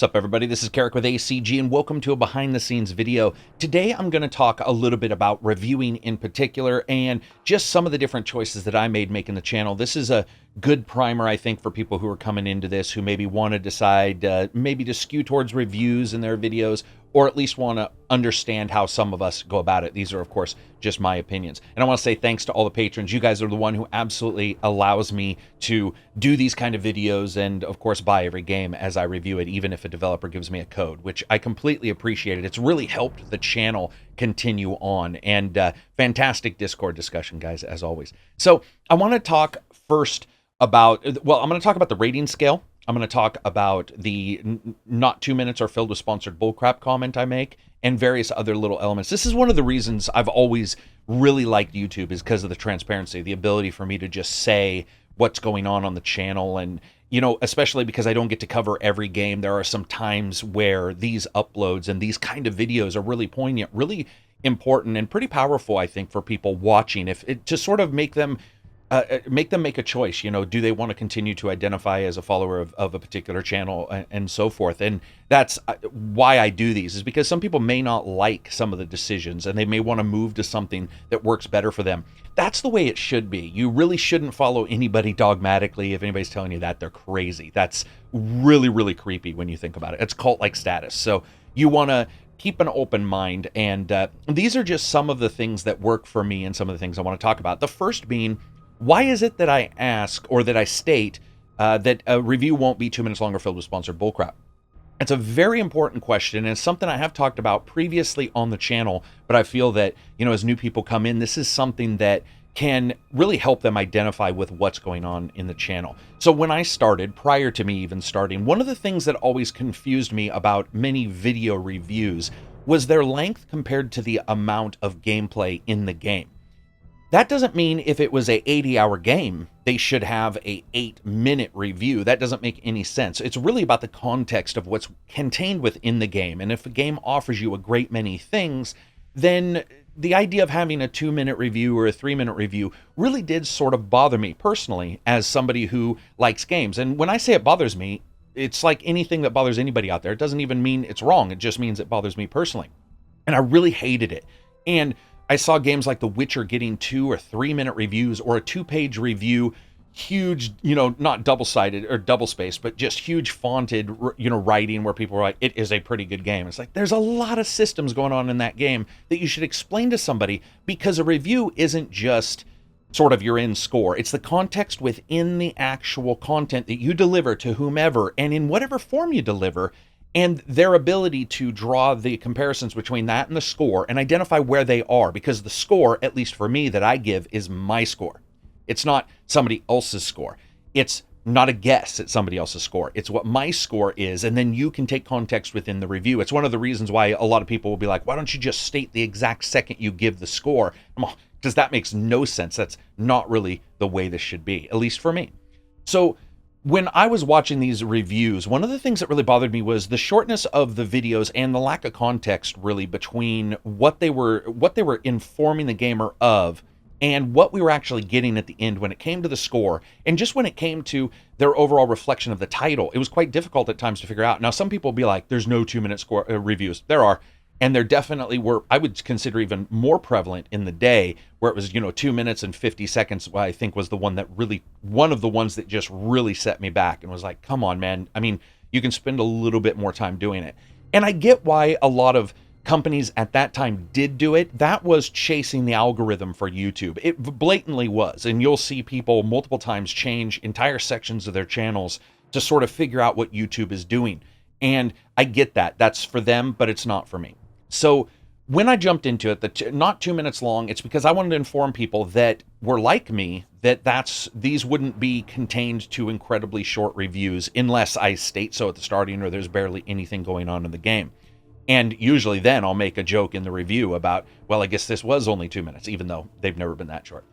What's up, everybody? This is Karak with ACG, and welcome to a behind-the-scenes video. Today, I'm going to talk a little bit about reviewing in particular, and just some of the different choices that I made making the channel. This is a good primer, I think, for people who are coming into this, who maybe want to decide maybe to skew towards reviews in their videos, or at least want to understand how some of us go about it. These are, of course, just my opinions. And I want to say thanks to all the patrons. You guys are the one who absolutely allows me to do these kind of videos and, of course, buy every game as I review it, even if a developer gives me a code, which I completely appreciate it. It's really helped the channel continue on. And fantastic Discord discussion, guys, as always. So I want to talk first about, well, I'm going to talk about the rating scale. I'm going to talk about the not 2 minutes are filled with sponsored bullcrap comment I make, and various other little elements. This is one of the reasons I've always really liked YouTube, is because of the transparency, the ability for me to just say what's going on the channel. And, you know, especially because I don't get to cover every game, there are some times where these uploads and these kind of videos are really poignant, really important, and pretty powerful, I think, for people watching, if it, to sort of make them make a choice. You know, do they want to continue to identify as a follower of a particular channel, and so forth. And that's why I do these, is because some people may not like some of the decisions and they may want to move to something that works better for them. That's the way it should be. You really shouldn't follow anybody dogmatically. If anybody's telling you that, they're crazy. That's really, really creepy when you think about it. It's cult-like status. So you want to keep an open mind. And these are just some of the things that work for me and some of the things I want to talk about. The first being, why is it that I ask, or that I state, that a review won't be 2 minutes longer filled with sponsored bullcrap? It's a very important question, and it's something I have talked about previously on the channel, but I feel that, you know, as new people come in, this is something that can really help them identify with what's going on in the channel. So when I started, prior to me even starting, one of the things that always confused me about many video reviews was their length compared to the amount of gameplay in the game. That doesn't mean if it was a 80-hour game, they should have a 8-minute review. That doesn't make any sense. It's really about the context of what's contained within the game. And if a game offers you a great many things, then the idea of having a 2-minute review or a 3-minute review really did sort of bother me personally, as somebody who likes games. And when I say it bothers me, it's like anything that bothers anybody out there. It doesn't even mean it's wrong. It just means it bothers me personally. And I really hated it. And I saw games like The Witcher getting 2 or 3-minute reviews, or a 2-page review, huge, you know, not double-sided or double-spaced, but just huge fonted, you know, writing where people were like, it is a pretty good game. It's like, there's a lot of systems going on in that game that you should explain to somebody, because a review isn't just sort of your end score. It's the context within the actual content that you deliver to whomever, and in whatever form you deliver, and their ability to draw the comparisons between that and the score and identify where they are, because the score, at least for me, that I give is my score. It's not somebody else's score. It's not a guess at somebody else's score. It's what my score is, and then you can take context within the review. It's one of the reasons why a lot of people will be like, why don't you just state the exact second you give the score? Because that makes no sense. That's not really the way this should be, at least for me. So when I was watching these reviews, one of the things that really bothered me was the shortness of the videos and the lack of context, really, between what they were informing the gamer of and what we were actually getting at the end when it came to the score, and just when it came to their overall reflection of the title. It was quite difficult at times to figure out. Now, some people will be like, there's no 2-minute score reviews. There are. And there definitely were, I would consider, even more prevalent in the day, where it was, you know, 2 minutes and 50 seconds, I think, was the one that really, one of the ones that just really set me back and was like, come on, man. I mean, you can spend a little bit more time doing it. And I get why a lot of companies at that time did do it. That was chasing the algorithm for YouTube. It blatantly was. And you'll see people multiple times change entire sections of their channels to sort of figure out what YouTube is doing. And I get that. That's for them, but it's not for me. So when I jumped into it, not 2 minutes long, it's because I wanted to inform people that were like me, that these wouldn't be contained to incredibly short reviews unless I state so at the starting, or there's barely anything going on in the game. And usually then I'll make a joke in the review about, well, I guess this was only 2 minutes, even though they've never been that short.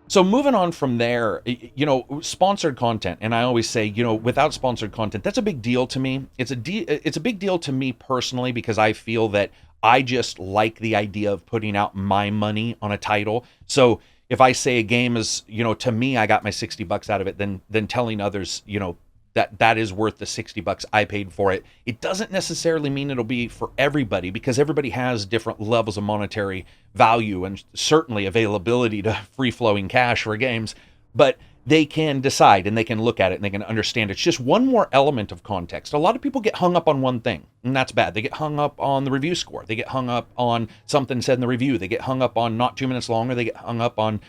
So moving on from there, you know, sponsored content. And I always say, you know, without sponsored content, that's a big deal to me. It's a big deal to me personally, because I feel that I just like the idea of putting out my money on a title. So if I say a game is, you know, to me, I got my $60 out of it, then telling others, you know, that is worth the $60 I paid for it. It doesn't necessarily mean it'll be for everybody, because everybody has different levels of monetary value and certainly availability to free-flowing cash for games, but they can decide and they can look at it and they can understand. It's just one more element of context. A lot of people get hung up on one thing, and that's bad. They get hung up on the review score. They get hung up on something said in the review. They get hung up on not 2 minutes long, or they get hung up on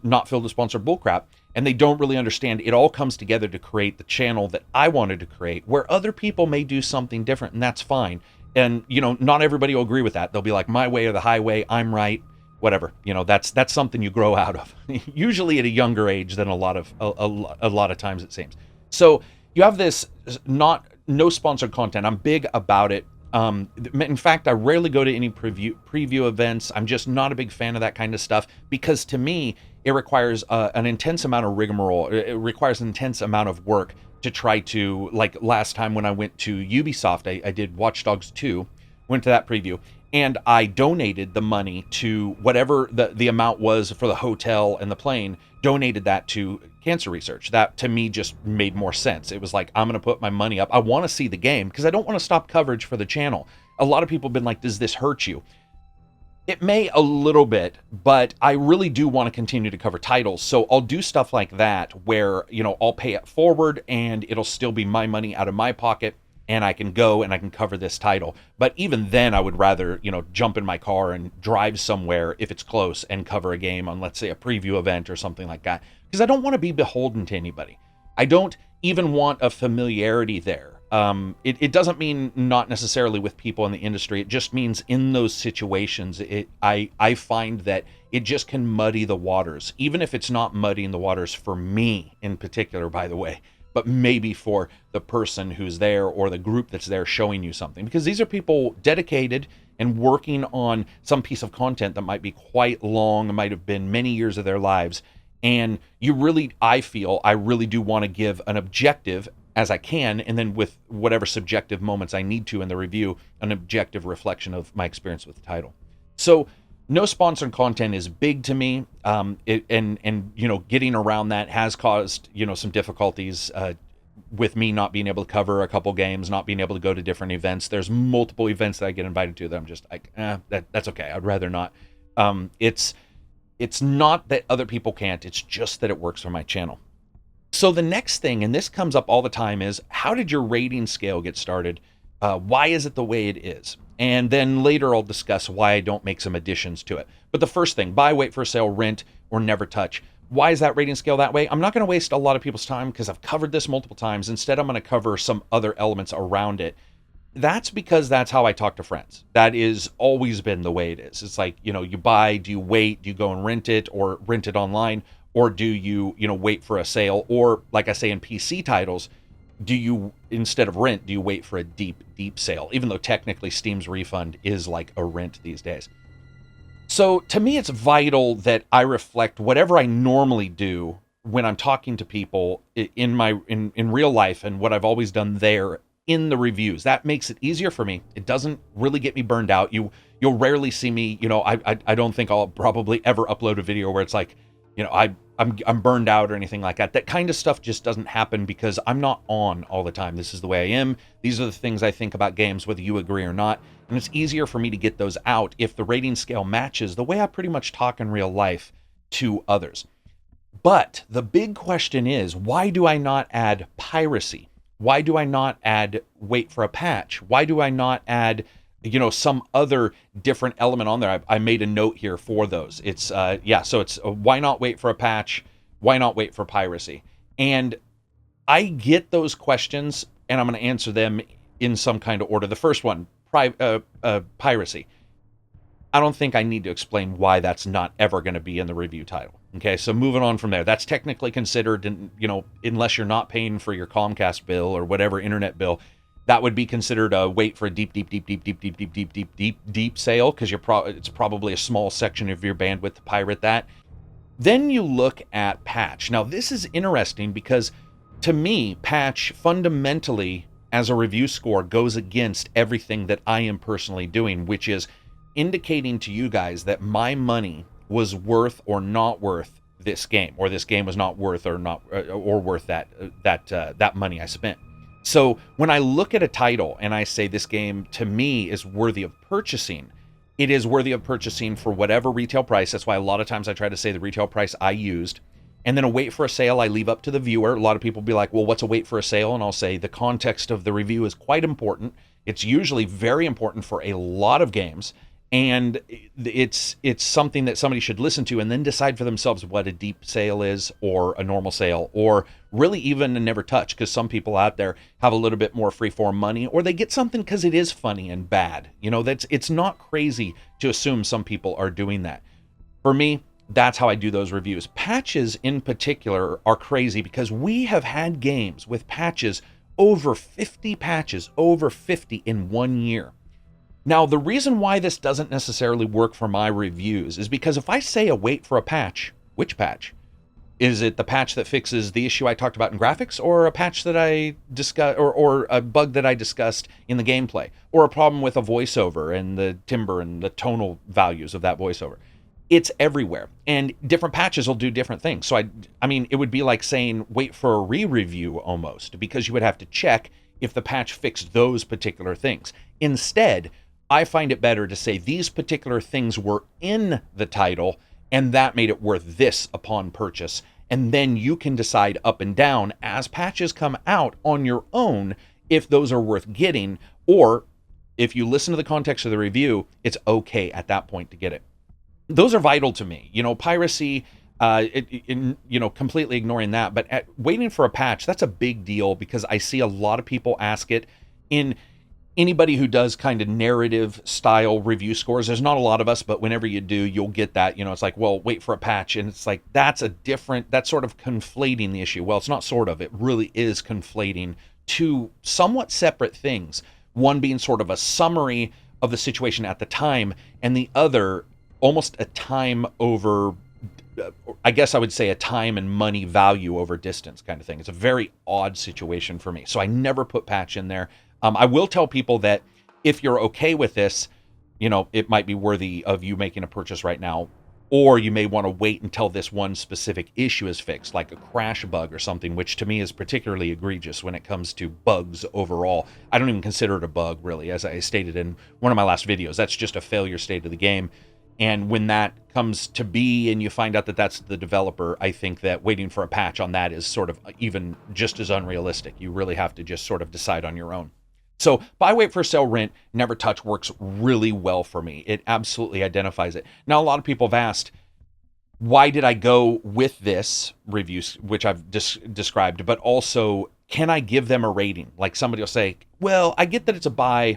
not filled with sponsored bullcrap, and they don't really understand it all comes together to create the channel that I wanted to create, where other people may do something different, and that's fine. And, you know, not everybody will agree with that. They'll be like, my way or the highway, I'm right, whatever. You know, that's something you grow out of, usually at a younger age than a lot of times, it seems. So you have this no sponsored content. I'm big about it. In fact, I rarely go to any preview events. I'm just not a big fan of that kind of stuff, because to me, it requires an intense amount of rigmarole. It requires an intense amount of work to try to, like last time when I went to Ubisoft, I did Watch Dogs 2, went to that preview, and I donated the money to whatever the amount was for the hotel and the plane, donated that to cancer research. That to me just made more sense. It was like, I'm going to put my money up. I want to see the game because I don't want to stop coverage for the channel. A lot of people have been like, does this hurt you? It may a little bit, but I really do want to continue to cover titles. So I'll do stuff like that where, you know, I'll pay it forward and it'll still be my money out of my pocket, and I can go and I can cover this title. But even then, I would rather, you know, jump in my car and drive somewhere if it's close and cover a game on, let's say, a preview event or something like that. Because I don't want to be beholden to anybody. I don't even want a familiarity there. It doesn't mean not necessarily with people in the industry. It just means in those situations, I find that it just can muddy the waters, even if it's not muddying the waters for me in particular, by the way, but maybe for the person who's there or the group that's there showing you something, because these are people dedicated and working on some piece of content that might be quite long, it might have been many years of their lives. And I feel I really do want to give an objective as I can, and then with whatever subjective moments I need to in the review, an objective reflection of my experience with the title. So no sponsored content is big to me, and you know, getting around that has caused, you know, some difficulties with me not being able to cover a couple games, not being able to go to different events. There's multiple events that I get invited to that I'm just like, that's okay. I'd rather not. It's not that other people can't. It's just that it works for my channel. So the next thing, and this comes up all the time, is how did your rating scale get started? Why is it the way it is? And then later I'll discuss why I don't make some additions to it. But the first thing, buy, wait for a sale, rent, or never touch. Why is that rating scale that way? I'm not going to waste a lot of people's time because I've covered this multiple times. Instead, I'm going to cover some other elements around it. That's because that's how I talk to friends. That is always been the way it is. It's like, you know, you buy, do you wait, do you go and rent it or rent it online? Or do you, you know, wait for a sale? Or like I say in PC titles, do you, instead of rent, do you wait for a deep sale? Even though technically Steam's refund is like a rent these days. So to me, it's vital that I reflect whatever I normally do when I'm talking to people in real life and what I've always done there in the reviews. That makes it easier for me. It doesn't really get me burned out. You'll rarely see me, you know, I don't think I'll probably ever upload a video where it's like, you know, I'm burned out or anything like that. That kind of stuff just doesn't happen because I'm not on all the time. This is the way I am. These are the things I think about games, whether you agree or not. And it's easier for me to get those out if the rating scale matches the way I pretty much talk in real life to others. But the big question is, why do I not add piracy? Why do I not add wait for a patch? Why do I not add, you know, some other different element on there? I made a note here for those. It's, so it's why not wait for a patch? Why not wait for piracy? And I get those questions, and I'm going to answer them in some kind of order. The first one, piracy. I don't think I need to explain why that's not ever going to be in the review title. Okay, so moving on from there, that's technically considered, you know, unless you're not paying for your Comcast bill or whatever internet bill, that would be considered a wait for a deep sale, because it's probably a small section of your bandwidth to pirate that. Then you look at patch. Now this is interesting because to me, patch fundamentally as a review score goes against everything that I am personally doing, which is indicating to you guys that my money was worth or not worth this game, or this game was not worth or worth that money I spent. So when I look at a title and I say this game to me is worthy of purchasing, it is worthy of purchasing for whatever retail price. That's why a lot of times I try to say the retail price I used. And then a wait for a sale, I leave up to the viewer. A lot of people be like, well, what's a wait for a sale? And I'll say the context of the review is quite important. It's usually very important for a lot of games. And it's something that somebody should listen to and then decide for themselves what a deep sale is, or a normal sale, or really even a never touch, because some people out there have a little bit more freeform money, or they get something because it is funny and bad. It's not crazy to assume some people are doing that. For me, that's how I do those reviews. Patches in particular are crazy because we have had games with patches, over 50 patches, over 50 in 1 year. Now, the reason why this doesn't necessarily work for my reviews is because if I say a wait for a patch, which patch? Is it the patch that fixes the issue I talked about in graphics, or a patch that I discussed, or a bug that I discussed in the gameplay, or a problem with a voiceover and the timbre and the tonal values of that voiceover? It's everywhere, and different patches will do different things. So I mean, it would be like saying wait for a re-review almost, because you would have to check if the patch fixed those particular things. Instead, I find it better to say these particular things were in the title, and that made it worth this upon purchase. And then you can decide up and down as patches come out on your own if those are worth getting, or if you listen to the context of the review, it's okay at that point to get it. Those are vital to me. Piracy, completely ignoring that, but waiting for a patch, that's a big deal, because I see a lot of people ask it. In anybody who does kind of narrative style review scores, there's not a lot of us, but whenever you do, you'll get that. It's like, well, wait for a patch. And it's like, that's sort of conflating the issue. Well, it's not sort of, it really is conflating two somewhat separate things. One being sort of a summary of the situation at the time, and the other almost a time over, I guess I would say a time and money value over distance kind of thing. It's a very odd situation for me. So I never put patch in there. I will tell people that if you're okay with this, it might be worthy of you making a purchase right now, or you may want to wait until this one specific issue is fixed, like a crash bug or something, which to me is particularly egregious when it comes to bugs overall. I don't even consider it a bug, really, as I stated in one of my last videos. That's just a failure state of the game. And when that comes to be and you find out that that's the developer, I think that waiting for a patch on that is sort of even just as unrealistic. You really have to just sort of decide on your own. So buy, wait for sale, rent, never touch works really well for me. It absolutely identifies it. Now, a lot of people have asked, why did I go with this review, which I've described, but also, can I give them a rating? Like somebody will say, well, I get that it's a buy,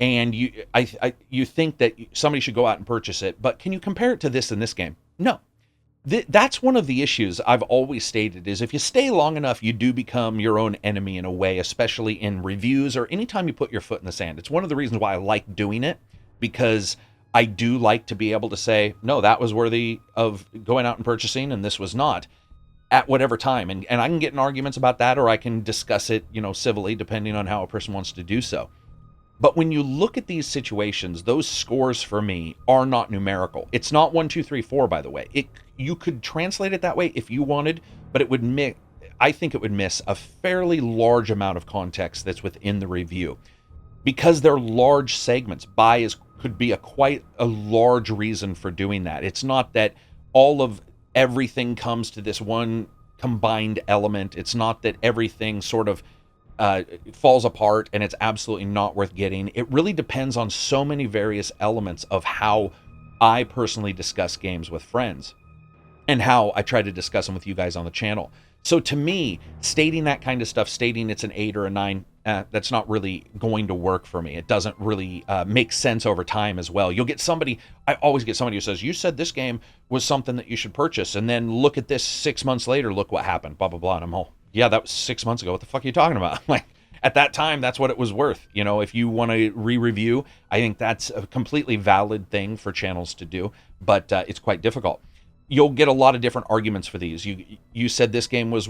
and you think that somebody should go out and purchase it, but can you compare it to this and this game? No. That's one of the issues I've always stated, is if you stay long enough, you do become your own enemy in a way, especially in reviews or anytime you put your foot in the sand. It's one of the reasons why I like doing it, because I do like to be able to say, no, that was worthy of going out and purchasing, and this was not, at whatever time. And I can get in arguments about that, or I can discuss it, civilly, depending on how a person wants to do so. But when you look at these situations, those scores for me are not numerical. It's not 1, 2, 3, 4, by the way. You could translate it that way if you wanted, but I think it would miss a fairly large amount of context that's within the review. Because they're large segments, could be quite a large reason for doing that. It's not that all of everything comes to this one combined element. It's not that everything sort of falls apart and it's absolutely not worth getting. It really depends on so many various elements of how I personally discuss games with friends and how I try to discuss them with you guys on the channel. So to me, stating that kind of stuff, stating it's an 8 or a 9, that's not really going to work for me. It doesn't really make sense over time as well. I always get somebody who says, you said this game was something that you should purchase, and then look at this 6 months later, look what happened, blah, blah, blah. And I'm all, yeah, that was 6 months ago. What the fuck are you talking about? Like, at that time, that's what it was worth. If you want to re-review, I think that's a completely valid thing for channels to do, but it's quite difficult. You'll get a lot of different arguments for these. You said this game was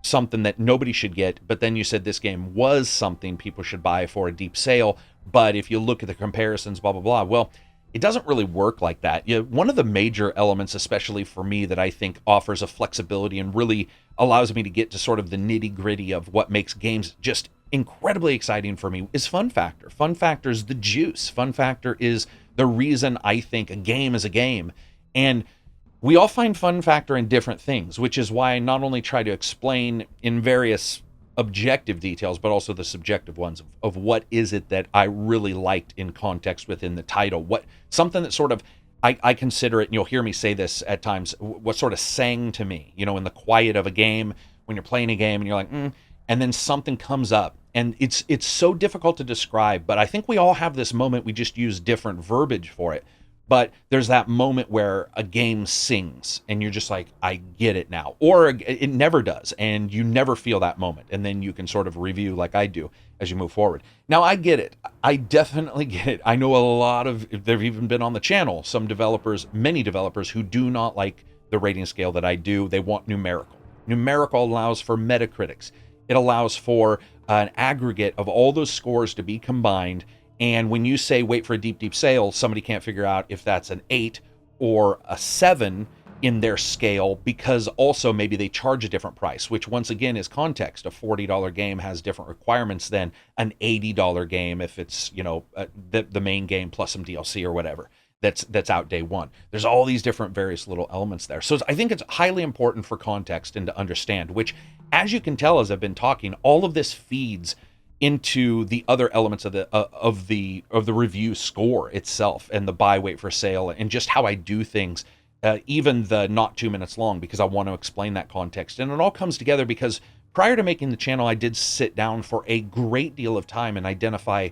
something that nobody should get, but then you said this game was something people should buy for a deep sale. But if you look at the comparisons, blah, blah, blah. Well, it doesn't really work like that. One of the major elements, especially for me, that I think offers a flexibility and really allows me to get to sort of the nitty gritty of what makes games just incredibly exciting for me is fun factor. Fun factor is the juice. Fun factor is the reason I think a game is a game. And we all find fun factor in different things, which is why I not only try to explain in various objective details, but also the subjective ones of what is it that I really liked in context within the title. What something that sort of I consider it, and you'll hear me say this at times, what sort of sang to me, in the quiet of a game when you're playing a game and you're like, and then something comes up. And it's so difficult to describe, but I think we all have this moment. We just use different verbiage for it. But there's that moment where a game sings and you're just like, I get it now. Or it never does, and you never feel that moment. And then you can sort of review like I do as you move forward. Now, I get it. I definitely get it. I know a lot of, they've even been on the channel, some developers, many developers who do not like the rating scale that I do. They want numerical. Numerical allows for Metacritics. It allows for an aggregate of all those scores to be combined. And when you say wait for a deep, deep sale, somebody can't figure out if that's an 8 or a 7 in their scale, because also maybe they charge a different price, which once again is context. A $40 game has different requirements than an $80 game if it's, the main game plus some DLC or whatever that's out day one. There's all these different various little elements there. So I think it's highly important for context and to understand, which, as you can tell as I've been talking, all of this feeds into the other elements of the review score itself, and the buy, wait for sale, and just how I do things, even the not 2 minutes long, because I want to explain that context. And it all comes together because prior to making the channel, I did sit down for a great deal of time and identify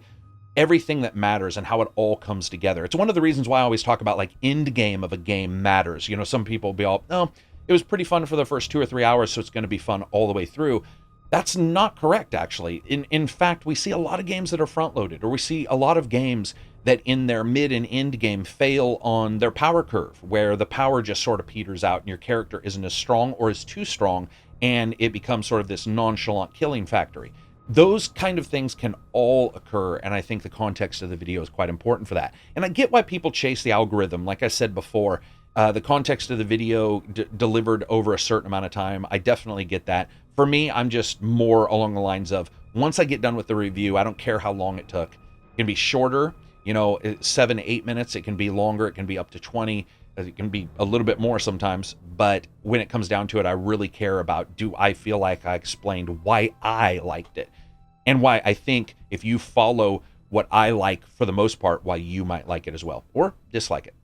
everything that matters and how it all comes together. It's one of the reasons why I always talk about like end game of a game matters. Some people will be all, oh, it was pretty fun for the first 2 or 3 hours, so it's going to be fun all the way through. That's not correct, actually. In fact, we see a lot of games that are front-loaded, or we see a lot of games that in their mid and end game fail on their power curve, where the power just sort of peters out and your character isn't as strong or is too strong, and it becomes sort of this nonchalant killing factory. Those kind of things can all occur, and I think the context of the video is quite important for that. And I get why people chase the algorithm. Like I said before, the context of the video delivered over a certain amount of time, I definitely get that. For me, I'm just more along the lines of, once I get done with the review, I don't care how long it took. It can be shorter, 7 to 8 minutes. It can be longer. It can be up to 20. It can be a little bit more sometimes. But when it comes down to it, I really care about, do I feel like I explained why I liked it? And why I think if you follow what I like, for the most part, why you might like it as well, or dislike it.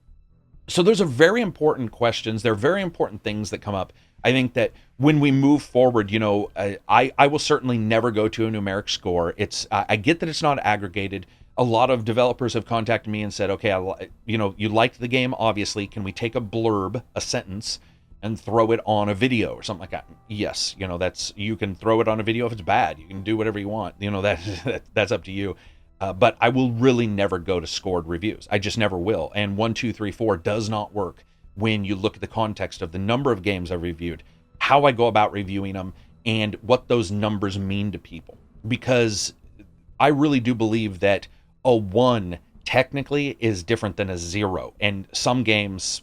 So those are very important questions. They're very important things that come up. I think that when we move forward, I will certainly never go to a numeric score. I get that it's not aggregated. A lot of developers have contacted me and said, okay, you liked the game, obviously. Can we take a blurb, a sentence, and throw it on a video or something like that? Yes, you can throw it on a video if it's bad. You can do whatever you want. That's up to you. But I will really never go to scored reviews. I just never will. And 1, 2, 3, 4 does not work when you look at the context of the number of games I've reviewed, how I go about reviewing them, and what those numbers mean to people. Because I really do believe that a 1 technically is different than a 0. And some games,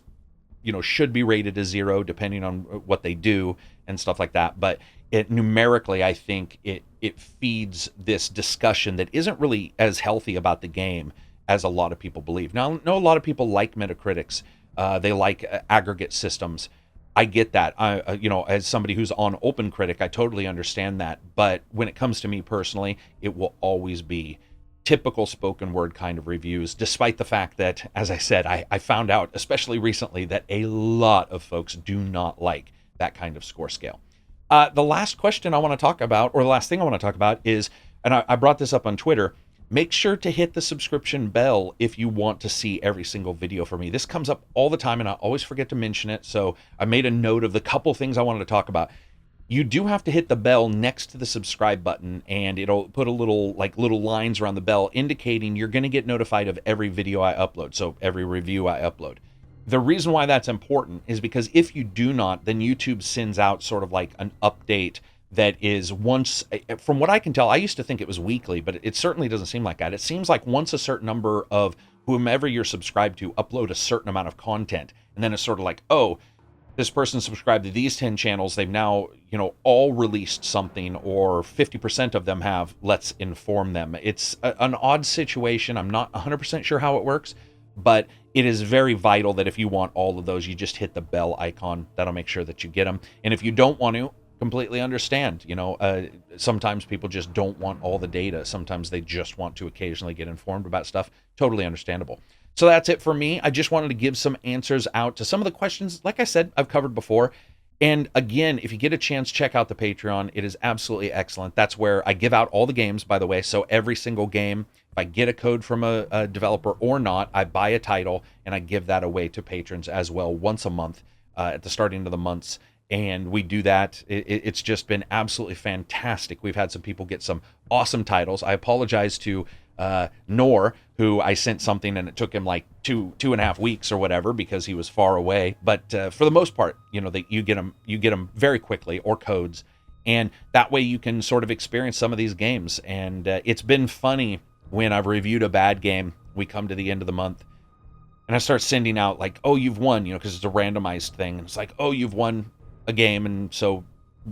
should be rated a 0 depending on what they do and stuff like that. But numerically, I think it feeds this discussion that isn't really as healthy about the game as a lot of people believe. Now, I know a lot of people like Metacritics. They like aggregate systems. I get that. As somebody who's on OpenCritic, I totally understand that. But when it comes to me personally, it will always be typical spoken word kind of reviews, despite the fact that, as I said, I found out, especially recently, that a lot of folks do not like that kind of score scale. The last question I want to talk about, or the last thing I want to talk about is, and I brought this up on Twitter, make sure to hit the subscription bell if you want to see every single video from me. This comes up all the time, and I always forget to mention it, so I made a note of the couple things I wanted to talk about. You do have to hit the bell next to the subscribe button, and it'll put a little lines around the bell indicating you're going to get notified of every video I upload, so every review I upload. The reason why that's important is because if you do not, then YouTube sends out sort of like an update that is once, from what I can tell, I used to think it was weekly, but it certainly doesn't seem like that. It seems like once a certain number of whomever you're subscribed to upload a certain amount of content. And then it's sort of like, oh, this person subscribed to these 10 channels. They've now, all released something, or 50% of them have. Let's inform them. It's an odd situation. I'm not 100% sure how it works, but it is very vital that if you want all of those, you just hit the bell icon. That'll make sure that you get them. And if you don't want to, completely understand. Sometimes people just don't want all the data. Sometimes they just want to occasionally get informed about stuff. Totally understandable. So that's it for me. I just wanted to give some answers out to some of the questions, like I said, I've covered before. And again, if you get a chance, check out the Patreon. It is absolutely excellent. That's where I give out all the games, by the way. So every single game, if I get a code from a developer or not, I buy a title and I give that away to patrons as well once a month at the starting of the months. And we do that. It's just been absolutely fantastic. We've had some people get some awesome titles. I apologize to Nor, who I sent something and it took him like two and a half weeks or whatever because he was far away. But for the most part, you get them very quickly, or codes, and that way you can sort of experience some of these games. And it's been funny when I've reviewed a bad game. We come to the end of the month, and I start sending out like, "Oh, you've won," because it's a randomized thing. And it's like, "Oh, you've won a game, and so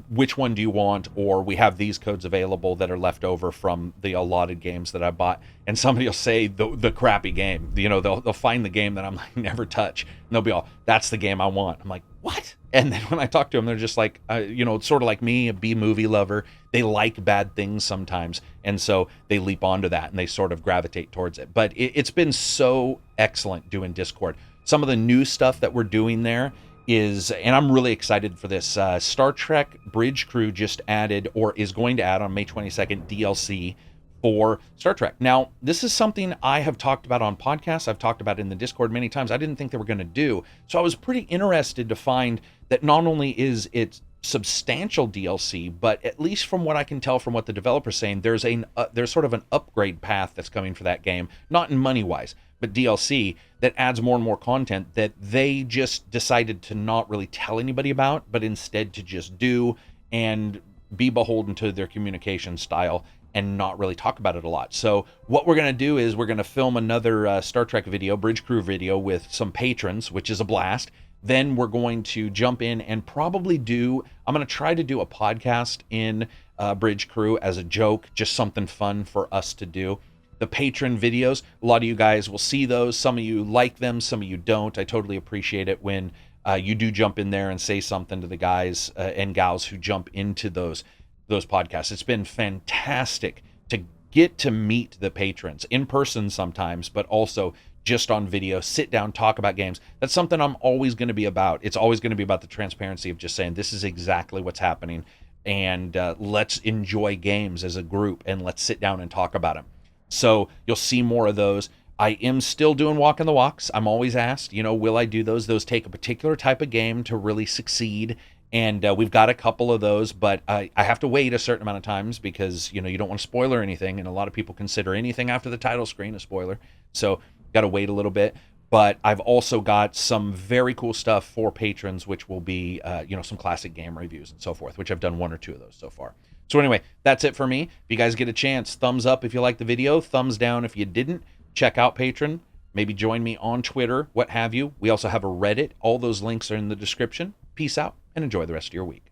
which one do you want?" Or we have these codes available that are left over from the allotted games that I bought. And somebody will say the crappy game. They'll find the game that I'm like, never touch. And they'll be all, "That's the game I want." I'm like, "What?" And then when I talk to them, they're just like, it's sort of like me, a B-movie lover. They like bad things sometimes. And so they leap onto that and they sort of gravitate towards it. But it's been so excellent doing Discord. Some of the new stuff that we're doing there is, and I'm really excited for this, Star Trek Bridge Crew just added, or is going to add on May 22nd, DLC for Star Trek. Now, this is something I have talked about on podcasts. I've talked about in the Discord many times. I didn't think they were going to do. So I was pretty interested to find that not only is it substantial DLC, but at least from what I can tell from what the developer's saying, there's sort of an upgrade path that's coming for that game, not in money-wise, but DLC that adds more and more content that they just decided to not really tell anybody about, but instead to just do and be beholden to their communication style and not really talk about it a lot. So what we're going to do is we're going to film another Star Trek video, Bridge Crew video, with some patrons, which is a blast. Then we're going to jump in and probably I'm going to try to do a podcast in Bridge Crew as a joke, just something fun for us to do. The patron videos, a lot of you guys will see those. Some of you like them, some of you don't. I totally appreciate it when you do jump in there and say something to the guys and gals who jump into those podcasts. It's been fantastic to get to meet the patrons in person sometimes, but also just on video, sit down, talk about games. That's something I'm always going to be about. It's always going to be about the transparency of just saying, this is exactly what's happening, and let's enjoy games as a group, and let's sit down and talk about them. So you'll see more of those. I am still doing walk in the walks. I'm always asked, will I do those? Those take a particular type of game to really succeed. And we've got a couple of those, but I have to wait a certain amount of times because, you don't want to spoiler anything. And a lot of people consider anything after the title screen a spoiler. So got to wait a little bit. But I've also got some very cool stuff for patrons, which will be, some classic game reviews and so forth, which I've done one or two of those so far. So anyway, that's it for me. If you guys get a chance, thumbs up if you like the video, thumbs down if you didn't. Check out Patreon. Maybe join me on Twitter, what have you. We also have a Reddit. All those links are in the description. Peace out and enjoy the rest of your week.